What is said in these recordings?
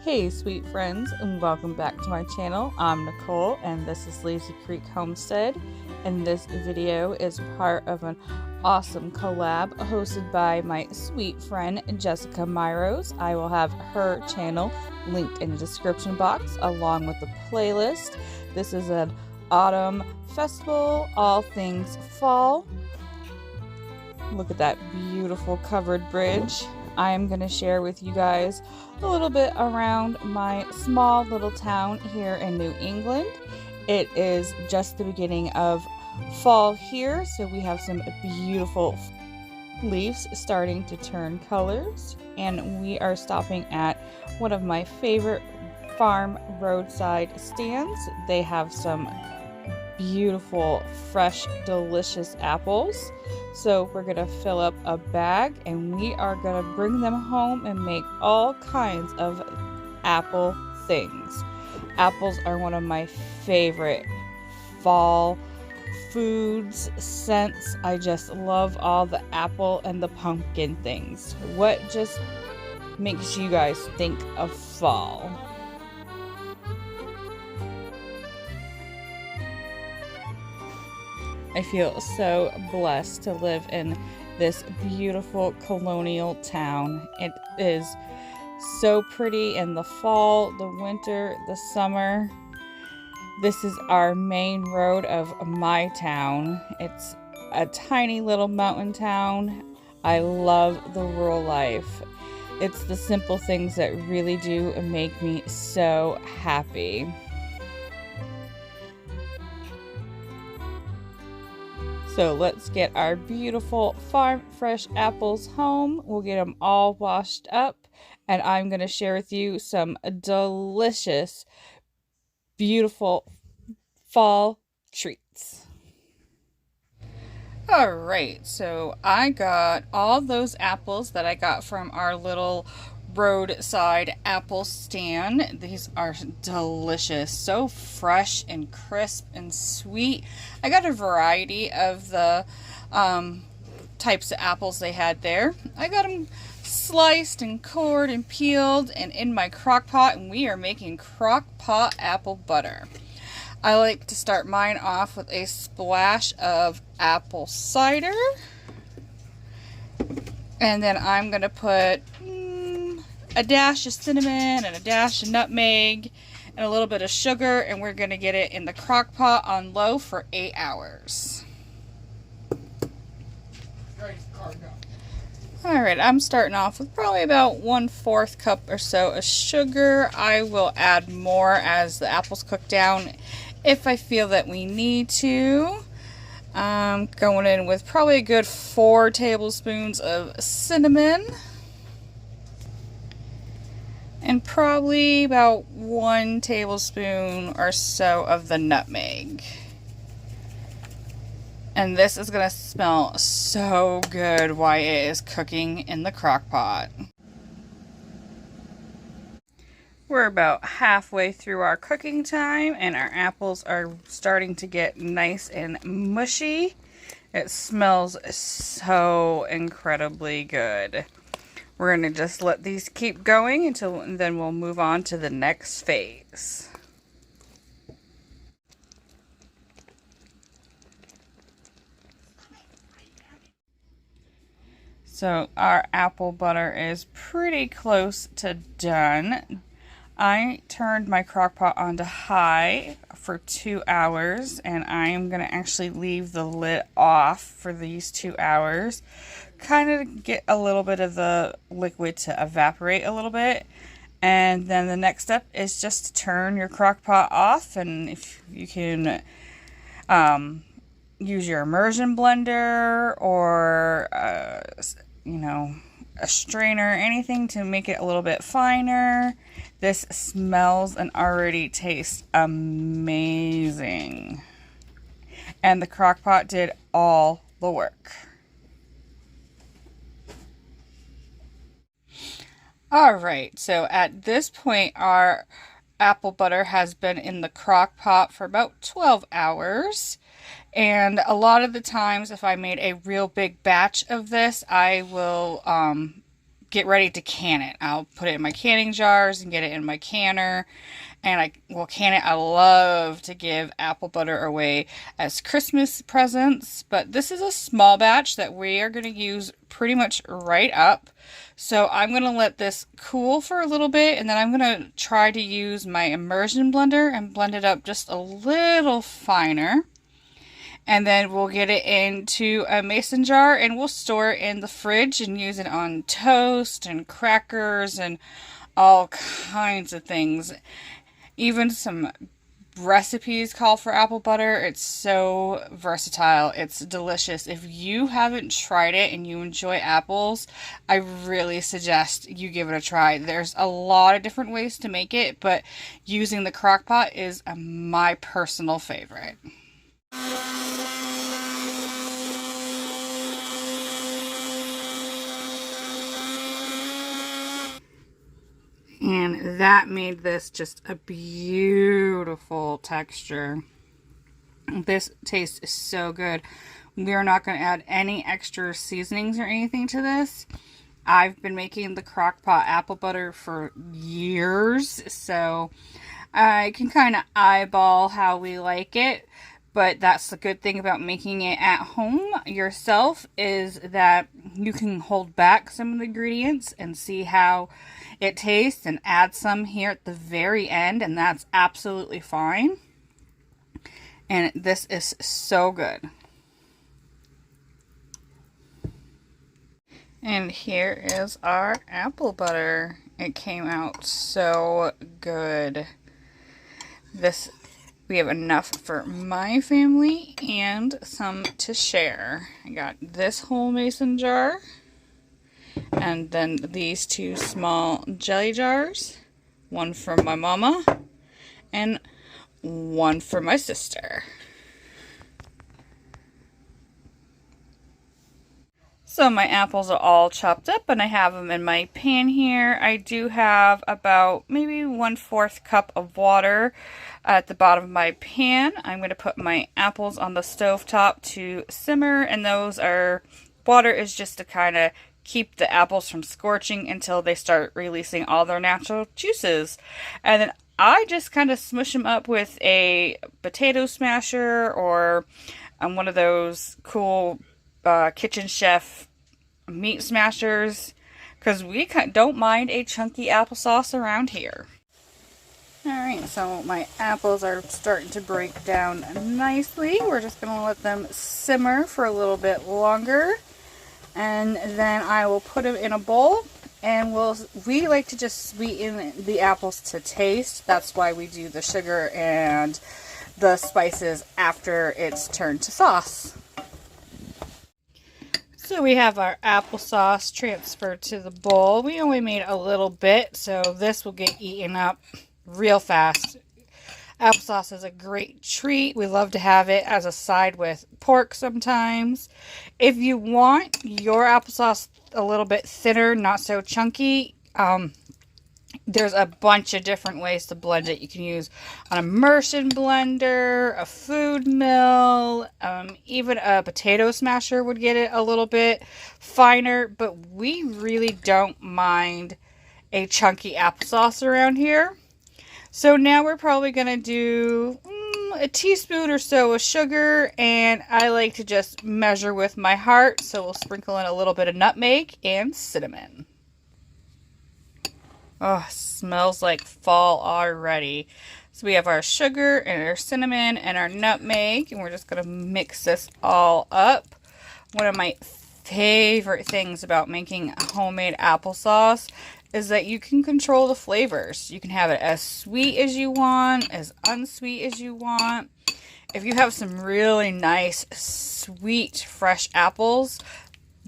Hey sweet friends, and welcome back to my channel. I'm Nicole and this is Lazy Creek Homestead, and this video is part of an awesome collab hosted by my sweet friend Jessica Myros. I will have her channel linked in the description box along with the playlist. This is an autumn festival, all things fall. Look at that beautiful covered bridge. I am going to share with you guys a little bit around my small little town here in New England. It is just the beginning of fall here, so we have some beautiful leaves starting to turn colors, and we are stopping at one of my favorite farm roadside stands. They have some beautiful, fresh, delicious apples. So we're gonna fill up a bag and we are gonna bring them home and make all kinds of apple things. Apples are one of my favorite fall foods, scents. I just love all the apple and the pumpkin things. What just makes you guys think of fall? I feel so blessed to live in this beautiful colonial town. It is so pretty in the fall, the winter, the summer. This is our main road of my town. It's a tiny little mountain town. I love the rural life. It's the simple things that really do make me so happy. So let's get our beautiful farm fresh apples home. We'll get them all washed up, and I'm going to share with you some delicious, beautiful fall treats. All right, so I got all those apples that I got from our little roadside apple stand. These are delicious, so fresh and crisp and sweet. I got a variety of the types of apples they had there. I got them sliced and cored and peeled and in my crock pot, and we are making crock pot apple butter. I like to start mine off with a splash of apple cider, and then I'm gonna put a dash of cinnamon and a dash of nutmeg and a little bit of sugar, and we're going to get it in the crock pot on low for 8 hours. Alright, I'm starting off with probably about 1/4 cup or so of sugar. I will add more as the apples cook down if I feel that we need to. I'm going in with probably a good 4 tablespoons of cinnamon. And probably about 1 tablespoon or so of the nutmeg. And this is going to smell so good while it is cooking in the crock pot. We're about halfway through our cooking time, and our apples are starting to get nice and mushy. It smells so incredibly good. We're going to just let these keep going until then we'll move on to the next phase. So our apple butter is pretty close to done. I turned my crock pot onto high for 2 hours, and I am going to actually leave the lid off for these 2 hours. Kind of get a little bit of the liquid to evaporate a little bit, and then the next step is just to turn your crock pot off, and if you can use your immersion blender or you know, a strainer, anything to make it a little bit finer. This smells and already tastes amazing, and the crock pot did all the work. Alright, so at this point our apple butter has been in the crock pot for about 12 hours. And a lot of the times if I made a real big batch of this, I will get ready to can it. I'll put it in my canning jars and get it in my canner. And I will can it. I love to give apple butter away as Christmas presents. But this is a small batch that we are going to use pretty much right up. So I'm going to let this cool for a little bit. And then I'm going to try to use my immersion blender and blend it up just a little finer. And then we'll get it into a mason jar and we'll store it in the fridge and use it on toast and crackers and all kinds of things. Even some recipes call for apple butter. It's so versatile. It's delicious. If you haven't tried it and you enjoy apples, I really suggest you give it a try. There's a lot of different ways to make it, but using the Crockpot is my personal favorite. And that made this just a beautiful texture. This tastes so good. We are not going to add any extra seasonings or anything to this. I've been making the Crockpot apple butter for years, so I can kind of eyeball how we like it. But that's the good thing about making it at home yourself, is that you can hold back some of the ingredients and see how it tastes and add some here at the very end, and that's absolutely fine. And this is so good. And here is our apple butter. It came out so good. We have enough for my family and some to share. I got this whole mason jar. And then these two small jelly jars. One for my mama and one for my sister. So my apples are all chopped up and I have them in my pan here. I do have about maybe 1/4 cup of water at the bottom of my pan. I'm going to put my apples on the stove top to simmer, and water is just to kind of keep the apples from scorching until they start releasing all their natural juices. And then I just kind of smush them up with a potato smasher or one of those cool Kitchen Chef meat smashers, because we don't mind a chunky applesauce around here. Alright, so my apples are starting to break down nicely. We're just going to let them simmer for a little bit longer. And then I will put them in a bowl, and we like to just sweeten the apples to taste. That's why we do the sugar and the spices after it's turned to sauce. So we have our applesauce transferred to the bowl. We only made a little bit, so this will get eaten up real fast. Applesauce is a great treat. We love to have it as a side with pork sometimes. If you want your applesauce a little bit thinner, not so chunky, there's a bunch of different ways to blend it. You can use an immersion blender, a food mill, even a potato smasher would get it a little bit finer, but we really don't mind a chunky applesauce around here. So now we're probably going to do a teaspoon or so of sugar, and I like to just measure with my heart, so we'll sprinkle in a little bit of nutmeg and cinnamon. Oh, smells like fall already. So we have our sugar and our cinnamon and our nutmeg, and we're just going to mix this all up. One of my favorite things about making homemade applesauce is that you can control the flavors. You can have it as sweet as you want, as unsweet as you want. If you have some really nice, sweet, fresh apples,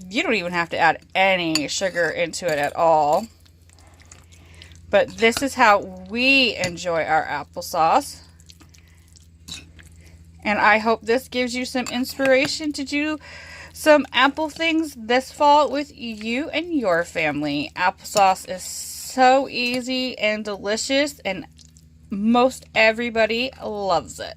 you don't even have to add any sugar into it at all. But this is how we enjoy our applesauce. And I hope this gives you some inspiration to do some apple things this fall with you and your family. Applesauce is so easy and delicious, and most everybody loves it.